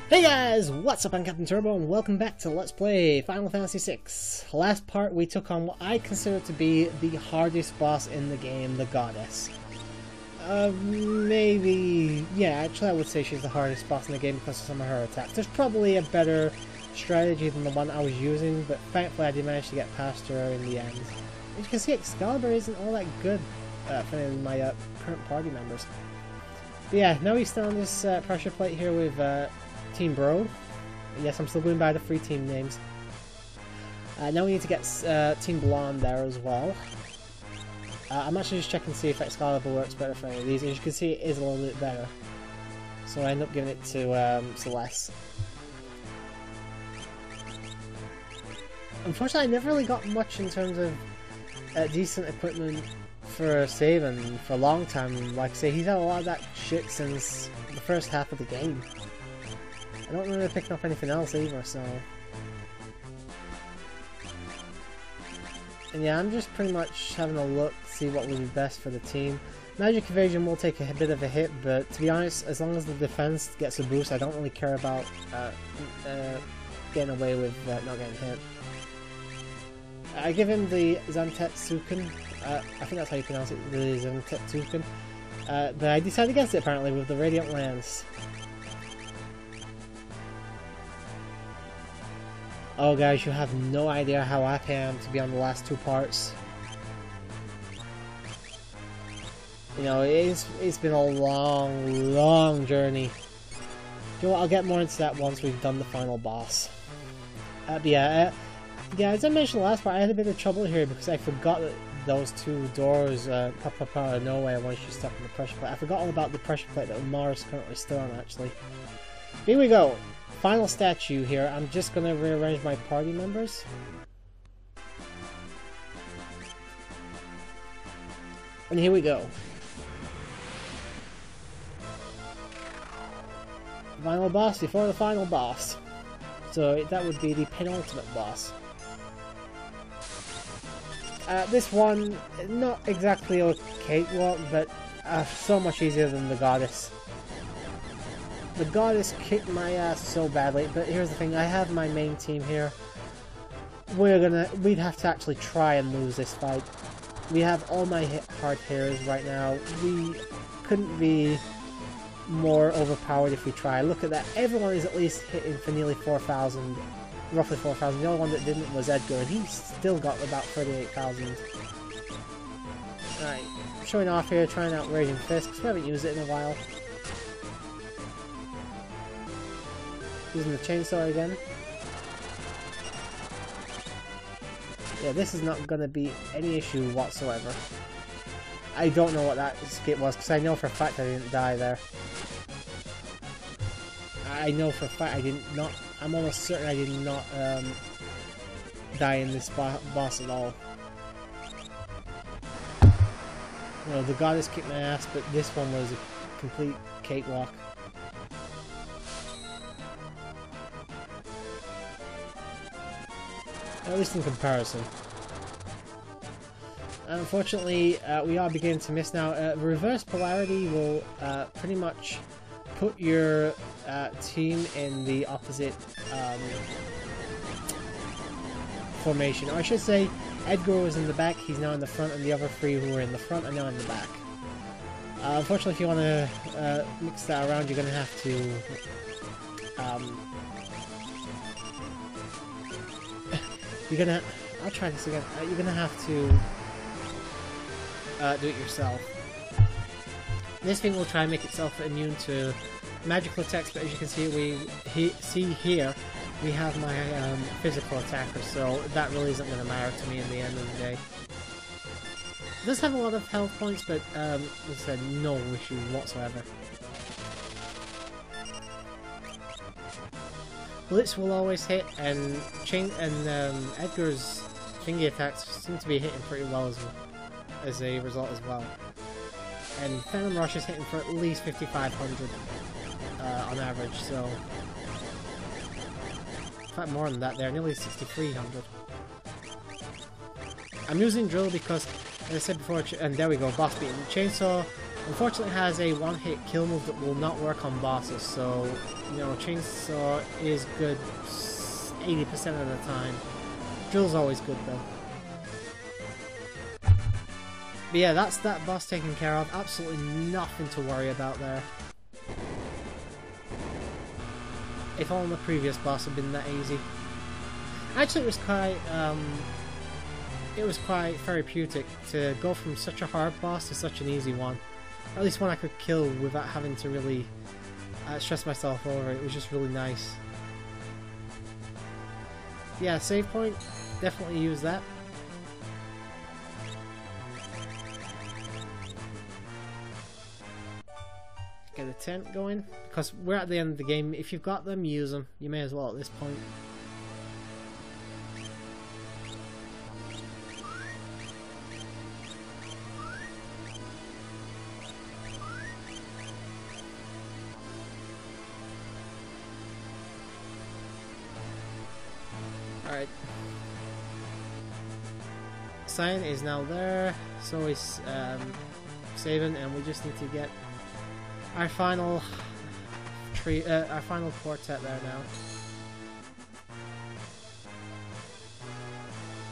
Hey guys, what's up? I'm CaptainTurbo and welcome back to Let's Play Final Fantasy VI. Last part we took on what I consider to be the hardest boss in the game, the Goddess. Maybe... yeah, actually I would say she's the hardest boss in the game because of some of her attacks. There's probably a better strategy than the one I was using, but thankfully I did manage to get past her in the end. As you can see, Excalibur isn't all that good for my current party members. But yeah, now we stand on this pressure plate here with Team Bro. Yes, I'm still going by the free team names. Now we need to get Team Blonde there as well. I'm actually just checking to see if Excalibur works better for any of these. As you can see, it is a little bit better. So I end up giving it to Celeste. Unfortunately, I never really got much in terms of decent equipment for Sabin for a long time. Like I say, he's had a lot of that shit since the first half of the game. I don't remember picking up anything else either, so... and yeah, I'm just pretty much having a look to see what would be best for the team. Magic Evasion will take a bit of a hit, but to be honest, as long as the defense gets a boost, I don't really care about getting away with not getting hit. I give him the Zantetsuken. I think that's how you pronounce it, the Zantetsuken. But I decided against it apparently with the Radiant Lance. Oh guys, you have no idea how happy I am to be on the last two parts. You know, it's been a long journey. You know what, I'll get more into that once we've done the final boss. But yeah, as I mentioned last part, I had a bit of trouble here because I forgot that those two doors pop up out of nowhere once you step on the pressure plate. I forgot all about the pressure plate that Mara's currently still on, actually. Here we go. Final statue here. I'm just gonna rearrange my party members. And here we go. Final boss before the final boss. So that would be the penultimate boss. This one, not exactly a cakewalk, but so much easier than the Goddess. The Goddess kicked my ass so badly, but here's the thing, I have my main team here. We'd have to actually try and lose this fight. We have all my hard hitters right now. We couldn't be more overpowered if we try. Look at that, everyone is at least hitting for nearly 4,000, roughly 4,000. The only one that didn't was Edgar, and he still got about 38,000. Alright, showing off here, trying out Raging Fist, because we haven't used it in a while. Using the chainsaw again. Yeah, this is not going to be any issue whatsoever. I don't know what that skip was, because I know for a fact I didn't die there. I know for a fact I did not... I'm almost certain I did not die in this boss at all. You know, the Goddess kicked my ass, but this one was a complete cakewalk. At least in comparison. Unfortunately, we are beginning to miss now. Reverse polarity will pretty much put your team in the opposite formation. Or I should say, Edgar was in the back, he's now in the front, and the other three who were in the front are now in the back. Unfortunately, if you want to mix that around, you're going to have to... I'll try this again. You're gonna have to do it yourself. This thing will try and make itself immune to magical attacks, but as you can see, here we have my physical attacker, so that really isn't going to matter to me in the end of the day. It does have a lot of health points, but as I said, no issue whatsoever. Blitz will always hit, and Edgar's thingy attacks seem to be hitting pretty well as a result as well. And Phantom Rush is hitting for at least 5,500 on average, so... in fact, more than that there, nearly 6,300. I'm using Drill because, as I said before, and there we go, boss beating. Chainsaw Unfortunately, it has a one-hit kill move that will not work on bosses, so, you know, Chainsaw is good 80% of the time. Drill's always good, though. But yeah, that's that boss taken care of. Absolutely nothing to worry about there. If only the previous boss had been that easy. Actually, it was quite therapeutic to go from such a hard boss to such an easy one. Or at least one I could kill without having to really stress myself over it. It was just really nice. Yeah, save point. Definitely use that. Get a tent going. Because we're at the end of the game. If you've got them, use them. You may as well at this point. Alright. Sign is now there, so is saving, and we just need to get our final quartet there now.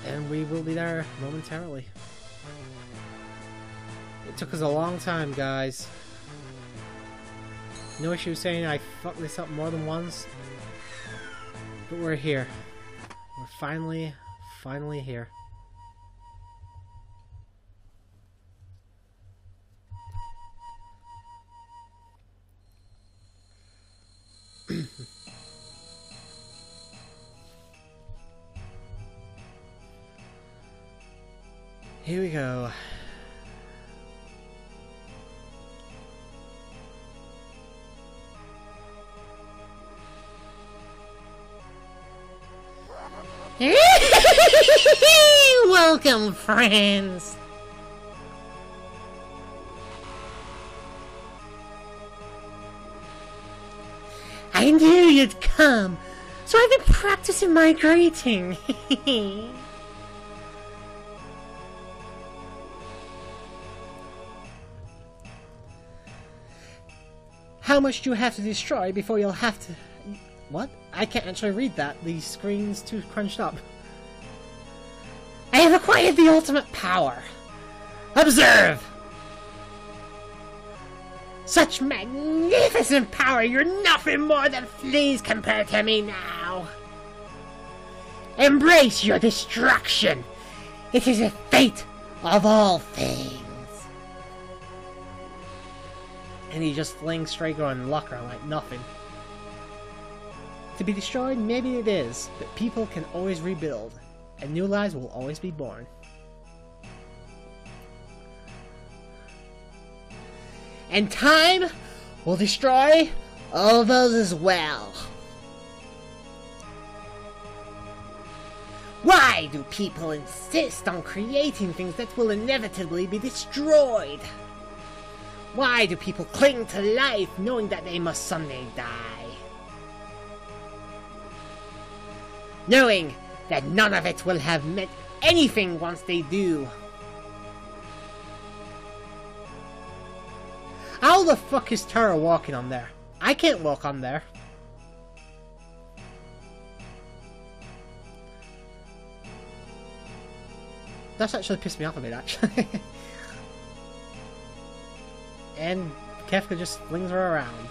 And we will be there momentarily. It took us a long time, guys. No issue saying I fucked this up more than once, but we're here. We're finally here. Here we go. Welcome, friends! I knew you'd come, so I've been practicing my greeting. How much do you have to destroy before you'll have to... What? I can't actually read that. The screen's too crunched up. I have acquired the ultimate power. Observe! Such magnificent power, you're nothing more than fleas compared to me now. Embrace your destruction. It is the fate of all things. And he just flings Strago and Locker like nothing. To be destroyed, maybe it is, but people can always rebuild, and new lives will always be born. And time will destroy all those as well. Why do people insist on creating things that will inevitably be destroyed? Why do people cling to life knowing that they must someday die? Knowing that none of it will have meant anything once they do. How the fuck is Tara walking on there? I can't walk on there. That's actually pissed me off a bit, actually. And Kefka just flings her around.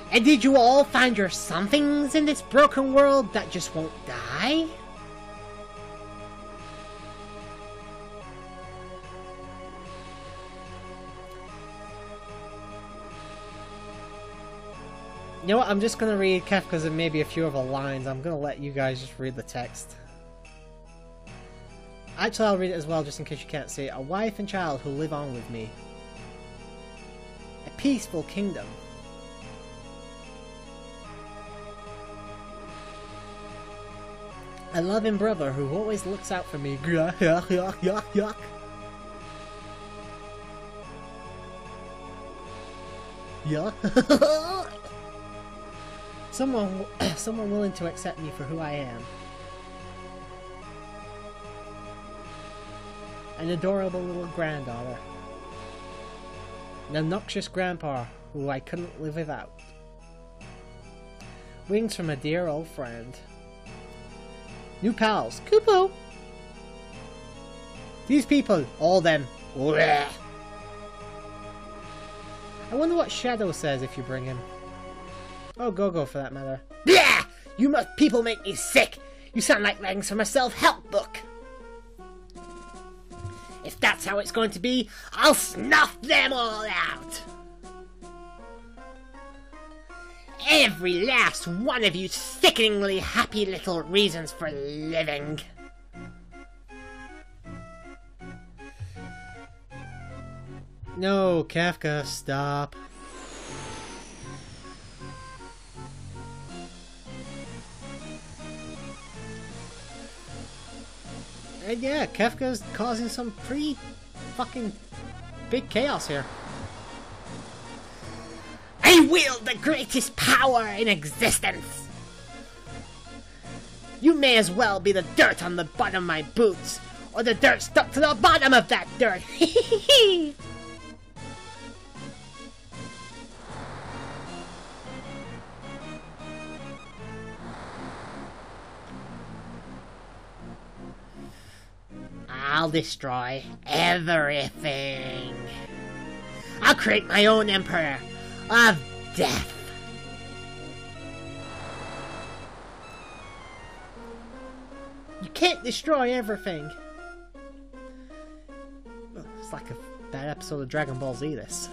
And did you all find your somethings in this broken world that just won't die? You know what, I'm just gonna read Kefka's and maybe a few of the lines. I'm gonna let you guys just read the text. Actually, I'll read it as well, just in case you can't see it. A wife and child who live on with me. A peaceful kingdom. A loving brother who always looks out for me. Yuck, yuck, yuck, yuck, yuck. Yuck. Someone willing to accept me for who I am. An adorable little granddaughter. An obnoxious grandpa who I couldn't live without. Wings from a dear old friend. New pals. Kupo! These people. All them. Blech. I wonder what Shadow says if you bring him. Oh, Go-Go for that matter. Blah! You people make me sick! You sound like lines from a self-help book! If that's how it's going to be, I'll snuff them all out! Every last one of you sickeningly happy little reasons for living! No, Kafka, stop. And yeah, Kafka's causing some pretty fucking big chaos here. I wield the greatest power in existence! You may as well be the dirt on the bottom of my boots, or the dirt stuck to the bottom of that dirt! I'll destroy everything. I'll create my own emperor of death. You can't destroy everything. It's like a bad episode of Dragon Ball Z, this.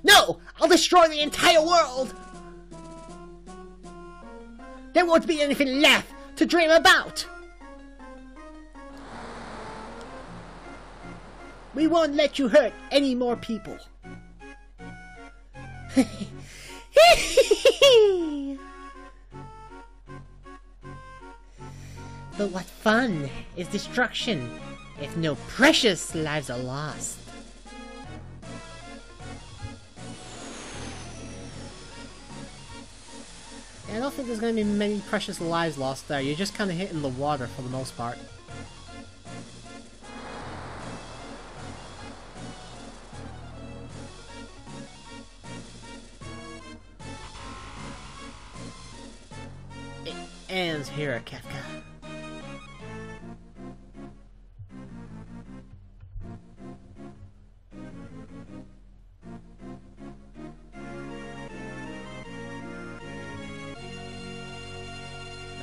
No! I'll destroy the entire world! There won't be anything left to dream about! We won't let you hurt any more people. But what fun is destruction if no precious lives are lost? Yeah, I don't think there's going to be many precious lives lost there. You're just kind of hitting the water for the most part. It ends here, Kafka.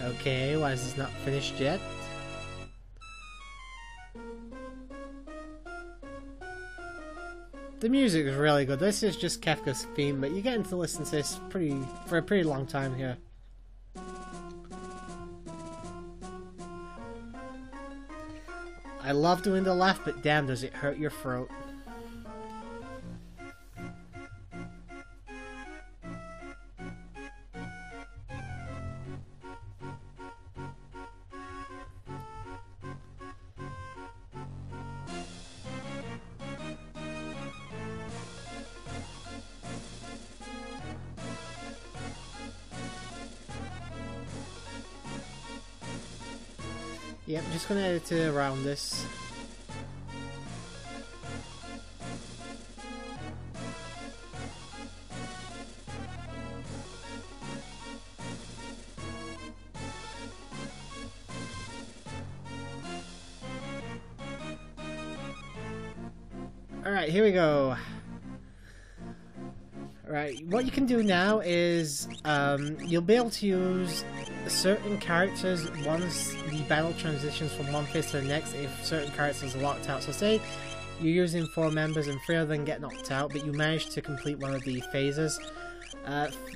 Okay, why is this not finished yet? The music is really good. This is just Kafka's theme, but you're getting to listen to this for a pretty long time here. I love doing the laugh, but damn does it hurt your throat. Yep, just gonna edit it around this. Alright, here we go. Alright, what you can do now is you'll be able to use certain characters once the battle transitions from one phase to the next if certain characters are locked out. So say you're using 4 members and 3 of them get knocked out, but you manage to complete one of the phases.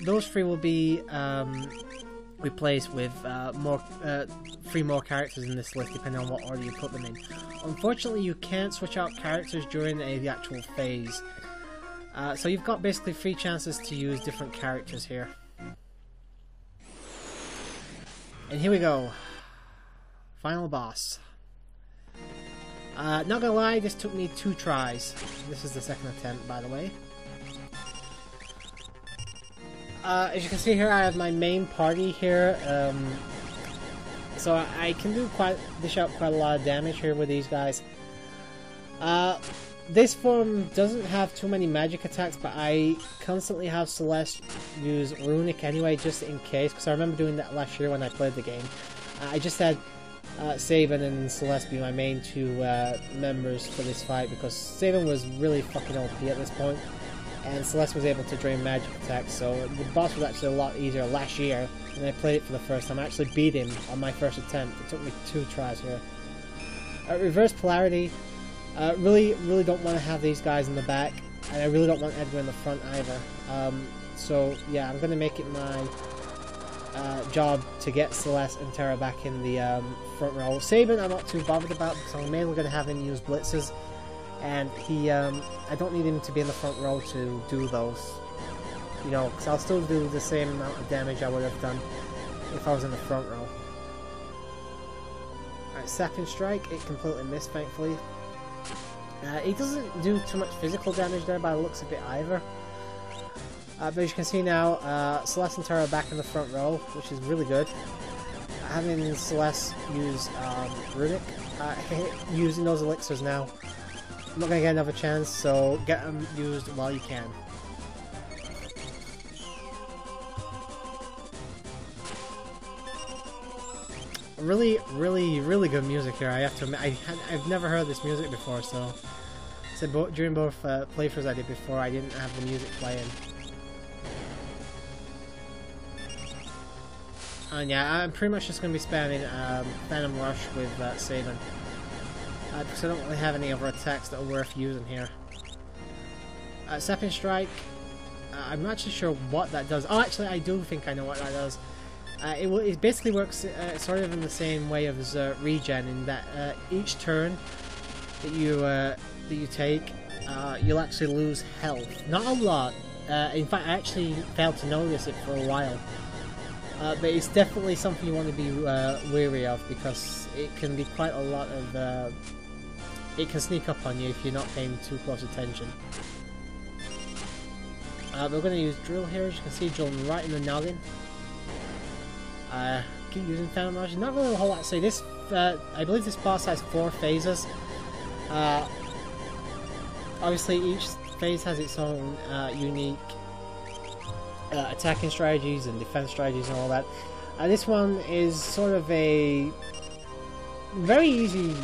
Those 3 will be replaced with 3 more characters in this list depending on what order you put them in. Unfortunately, you can't switch out characters during the actual phase. So you've got basically 3 chances to use different characters here. And here we go. Final boss. Not gonna lie, this took me 2 tries. This is the 2nd attempt, by the way. As you can see here, I have my main party here. So I can dish out quite a lot of damage here with these guys. This form doesn't have too many magic attacks, but I constantly have Celeste use Runic anyway, just in case, because I remember doing that last year when I played the game. I just had Sabin and Celeste be my main two members for this fight, because Sabin was really fucking OP at this point, and Celeste was able to drain magic attacks, so the boss was actually a lot easier last year when I played it for the first time. I actually beat him on my first attempt. It took me 2 tries here. Reverse Polarity. Really don't want to have these guys in the back, and I really don't want Edgar in the front either. So yeah, I'm going to make it my job to get Celeste and Terra back in the front row. Sabin I'm not too bothered about, because I'm mainly going to have him use blitzes, and I don't need him to be in the front row to do those. You know, because I'll still do the same amount of damage I would have done if I was in the front row. Alright, Sapping Strike, it completely missed, thankfully. He doesn't do too much physical damage there by the looks of it either. But as you can see now, Celeste and Terra are back in the front row, which is really good. Having Celeste use Runic, using those elixirs now. I'm not going to get another chance, so get them used while you can. Really good music here, I have to admit. I've never heard this music before, so during both playthroughs I did before, I didn't have the music playing. And yeah, I'm pretty much just going to be spamming Phantom Rush with Sabin, because I don't really have any other attacks that are worth using here. Sapping Strike, I'm not actually sure what that does. Oh, actually I do think I know what that does. It basically works sort of in the same way as regen, in that each turn that you take, you'll actually lose health. Not a lot. In fact, I actually failed to notice it for a while. But it's definitely something you want to be wary of, because it can be quite a lot of... it can sneak up on you if you're not paying too close attention. We're going to use Drill here. As you can see, drilling right in the noggin. Keep using Phantom Rush. Not really a whole lot to say. This, I believe this boss has 4 phases. Obviously, each phase has its own unique attacking strategies and defense strategies and all that. This one is sort of a very easy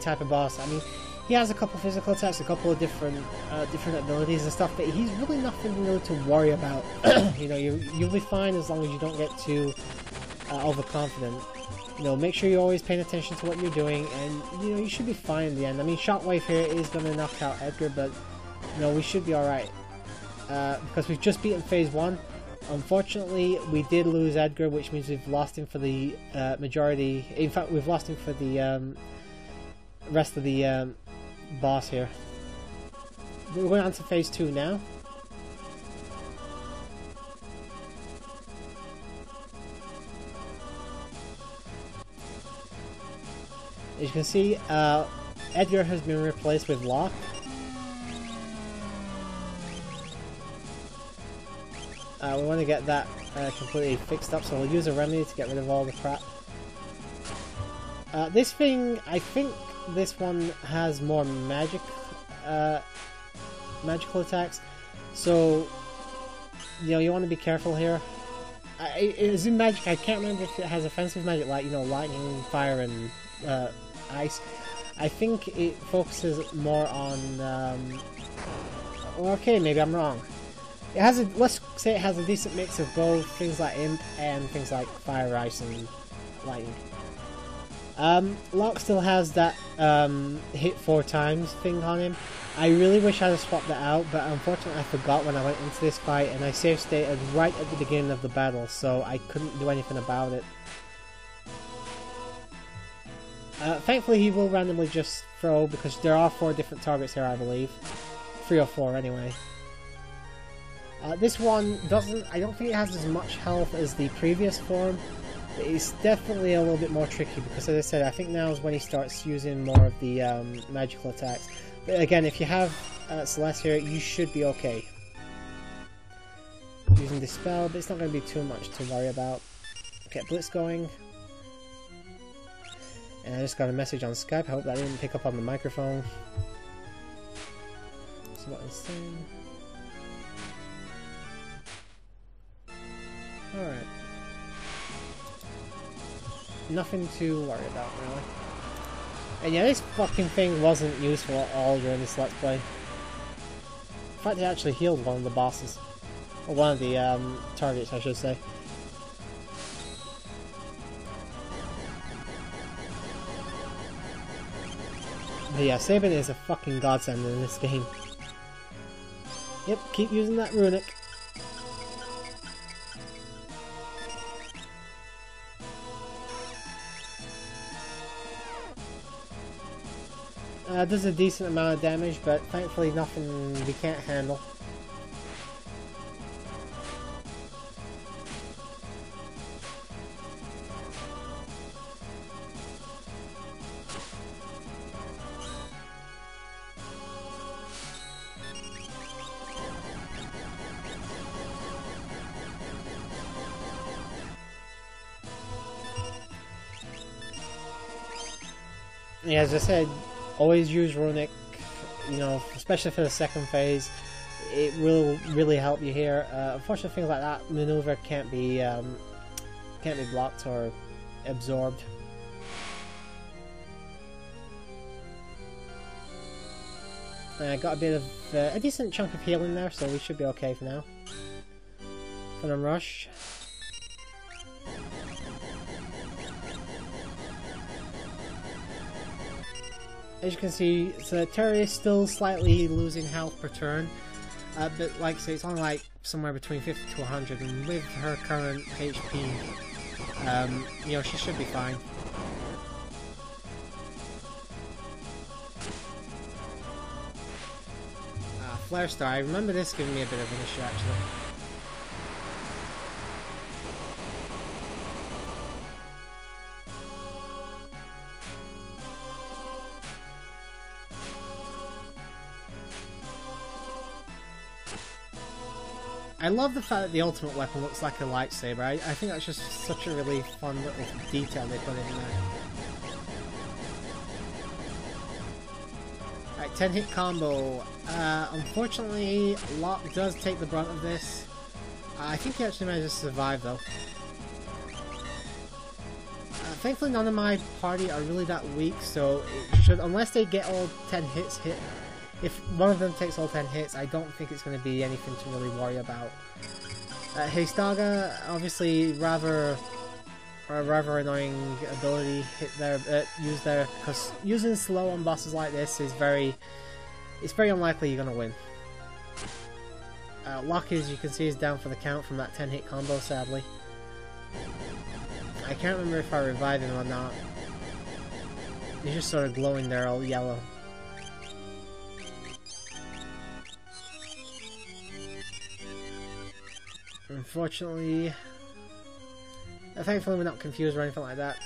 type of boss. I mean, he has a couple physical attacks, a couple of different abilities and stuff, but he's really nothing really to worry about. You know, you'll be fine as long as you don't get too overconfident. You know, make sure you're always paying attention to what you're doing, and you know, you should be fine in the end. I mean, Shockwave here is going to knock out Edgar, but you know, we should be alright. Because we've just beaten phase 1. Unfortunately, we did lose Edgar, which means we've lost him for the majority. In fact, we've lost him for the rest of the boss here. We're going on to phase 2 now. As you can see, Edgar has been replaced with Locke. We want to get that completely fixed up, so we'll use a remedy to get rid of all the crap. This thing, I think this one has more magical attacks, so you know, you want to be careful here. It is in magic. I can't remember if it has offensive magic, like, you know, lightning, fire, and ice. I think it focuses more on. Well, okay, maybe I'm wrong. It has a, let's say it has a decent mix of both things like Imp and things like Fire, Ice, and Lightning. Locke still has that hit 4 times thing on him. I really wish I had swapped that out, but unfortunately I forgot when I went into this fight, and I save stated right at the beginning of the battle, so I couldn't do anything about it. Thankfully he will randomly just throw, because there are 4 different targets here, I believe. 3 or 4 anyway. This one doesn't, I don't think it has as much health as the previous form. It's definitely a little bit more tricky, because as I said, I think now is when he starts using more of the magical attacks. But again, if you have Celeste here, you should be okay. Using Dispel, but it's not going to be too much to worry about. Get Blitz going. And I just got a message on Skype. I hope that didn't pick up on the microphone. See what it's saying. Alright. Nothing to worry about, really. And yeah, this fucking thing wasn't useful at all during this Let's Play. In fact, it actually healed one of the bosses. Or one of the targets, I should say. But yeah, Sabin is a fucking godsend in this game. Yep, keep using that runic. Does a decent amount of damage, but thankfully nothing we can't handle. Yeah, as I said, always use runic, you know, especially for the second phase. It will really help you here. Unfortunately, things like that maneuver can't be blocked or absorbed. I got a bit of a decent chunk of healing there, so we should be okay for now. Venom Rush. As you can see, so Terry is still slightly losing health per turn, but like I say, it's only like somewhere between 50 to 100, and with her current HP, you know, she should be fine. Flare Star, I remember this giving me a bit of an issue actually. I love the fact that the ultimate weapon looks like a lightsaber. I think that's just such a really fun little detail they put in there. Alright, 10-hit combo. Unfortunately, Locke does take the brunt of this. I think he actually managed to survive though. Thankfully none of my party are really that weak, so it should, unless they get all 10 hits hit, if one of them takes all 10 hits, I don't think it's going to be anything to really worry about. Heistaga, obviously rather annoying ability hit there, used there, because using slow on bosses like this is very unlikely you're going to win. Locke, as you can see, is down for the count from that 10-hit combo, sadly. I can't remember if I revived him or not. He's just sort of glowing there, all yellow. Unfortunately, thankfully we're not confused or anything like that.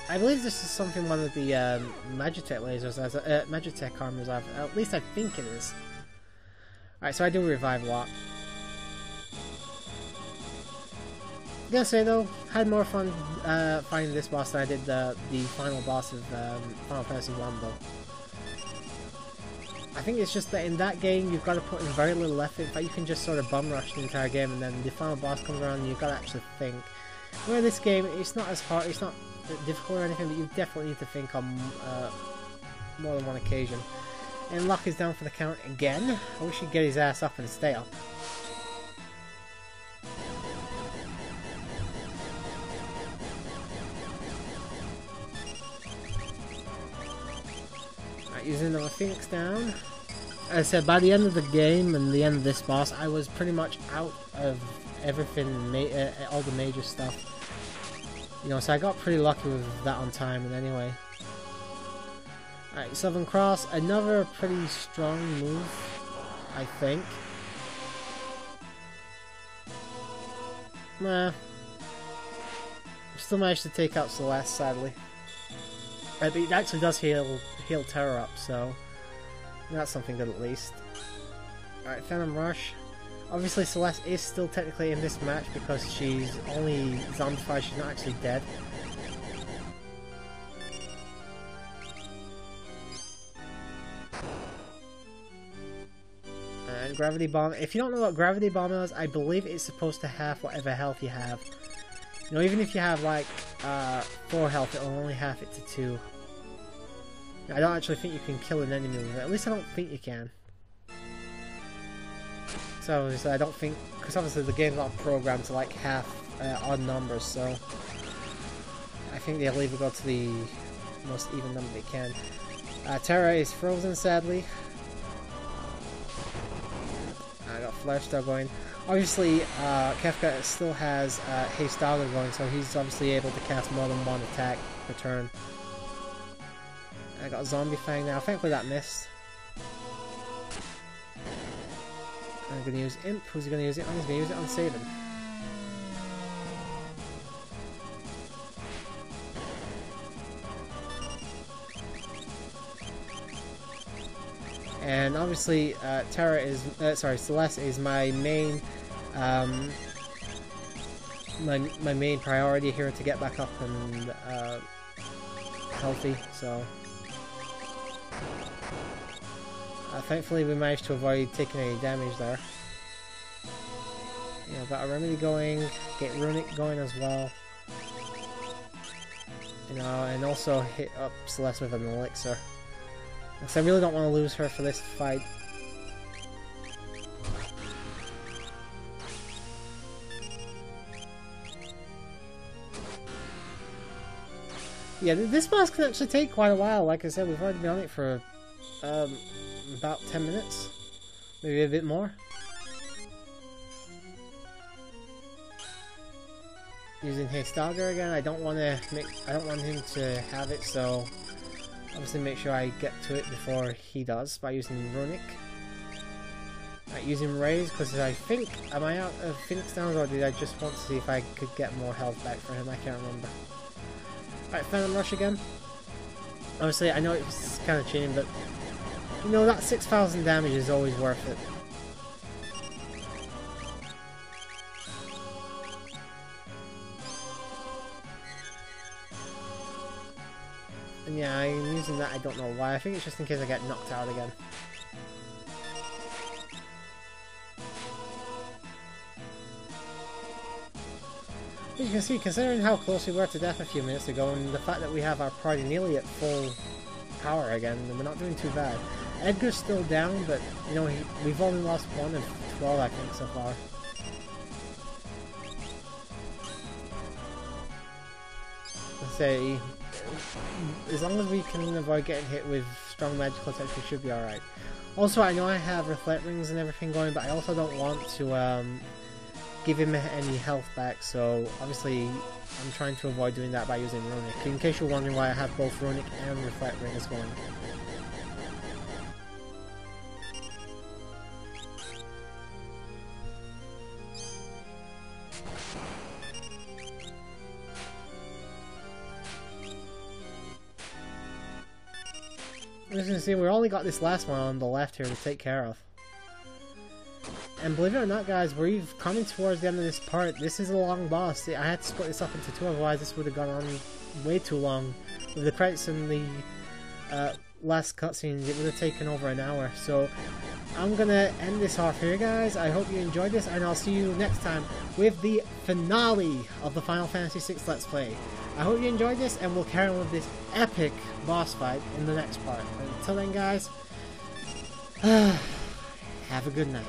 I believe this is something one of the Magitech lasers has, Magitech armors have. At least I think it is. Alright, so I do revive Locke. I'm gonna say though, had more fun fighting this boss than I did the final boss of Final Fantasy 1 though. I think it's just that in that game you've got to put in very little effort. In fact, you can just sort of bum rush the entire game, and then the final boss comes around and you've got to actually think. Where in this game, it's not as hard, it's not difficult or anything, but you definitely need to think on more than one occasion. And Locke is down for the count again. I wish he'd get his ass up and stay up. Using another Phoenix down. As I said, by the end of the game and the end of this boss, I was pretty much out of everything, all the major stuff. You know, so I got pretty lucky with that on time, and anyway. Alright, Southern Cross, another pretty strong move, I think. Nah. Still managed to take out Celeste, sadly. But it actually does heal Terror up, so that's something good at least. Alright, Venom Rush. Obviously Celeste is still technically in this match because she's only zombified, she's not actually dead. And Gravity Bomb. If you don't know what Gravity Bomb is, I believe it's supposed to half whatever health you have. You know, even if you have like 4 health, it'll only half it to 2. I don't actually think you can kill an enemy with it. At least I don't think you can. So obviously I don't think, because obviously the game's not programmed to like half odd numbers, so I think they'll either go to the most even number they can. Terra is frozen, sadly. I got Flare still going. Obviously, Kefka still has Haste Dagger going, so he's obviously able to cast more than 1 attack per turn. I got Zombie Fang now. Thankfully that missed. I'm going to use Imp. Who's he going to use it on? He's going to use it on Sabin. And obviously, Terra is, Celeste is my main, my main priority here to get back up and healthy. So, thankfully, we managed to avoid taking any damage there. You know, got a Remedy going, get Runic going as well. You know, and also hit up Celeste with an Elixir. Because I really don't want to lose her for this fight. Yeah, this boss can actually take quite a while. Like I said, we've already been on it for about 10 minutes. Maybe a bit more. Using Haste Dagger again. I don't want him to have it, so obviously make sure I get to it before he does by using Runic. Right, using Raise, because I think, am I out of Phoenix Downs, or did I just want to see if I could get more health back for him? I can't remember. Right, Phantom Rush again. Obviously, I know it's kind of cheating, but you know, that 6,000 damage is always worth it. And yeah, I'm using that, I don't know why. I think it's just in case I get knocked out again. As you can see, considering how close we were to death a few minutes ago, and the fact that we have our party nearly at full power again, we're not doing too bad. Edgar's still down, but you know, we've only lost 1 of 12, I think, so far. Let's say, as long as we can avoid getting hit with strong magical attacks, we should be alright. Also, I know I have Reflect Rings and everything going, but I also don't want to give him any health back, so obviously I'm trying to avoid doing that by using Runic. In case you're wondering why I have both Runic and Reflect Rings going. As you can see, we only got this last one on the left here to take care of. And believe it or not, guys, we're coming towards the end of this part. This is a long boss. I had to split this up into 2, otherwise this would have gone on way too long. With the credits and the last cutscenes, it would have taken over an hour. So I'm gonna end this off here, guys. I hope you enjoyed this, and I'll see you next time with the finale of the Final Fantasy VI Let's Play. I hope you enjoyed this, and we'll carry on with this epic boss fight in the next part. But until then, guys, have a good night.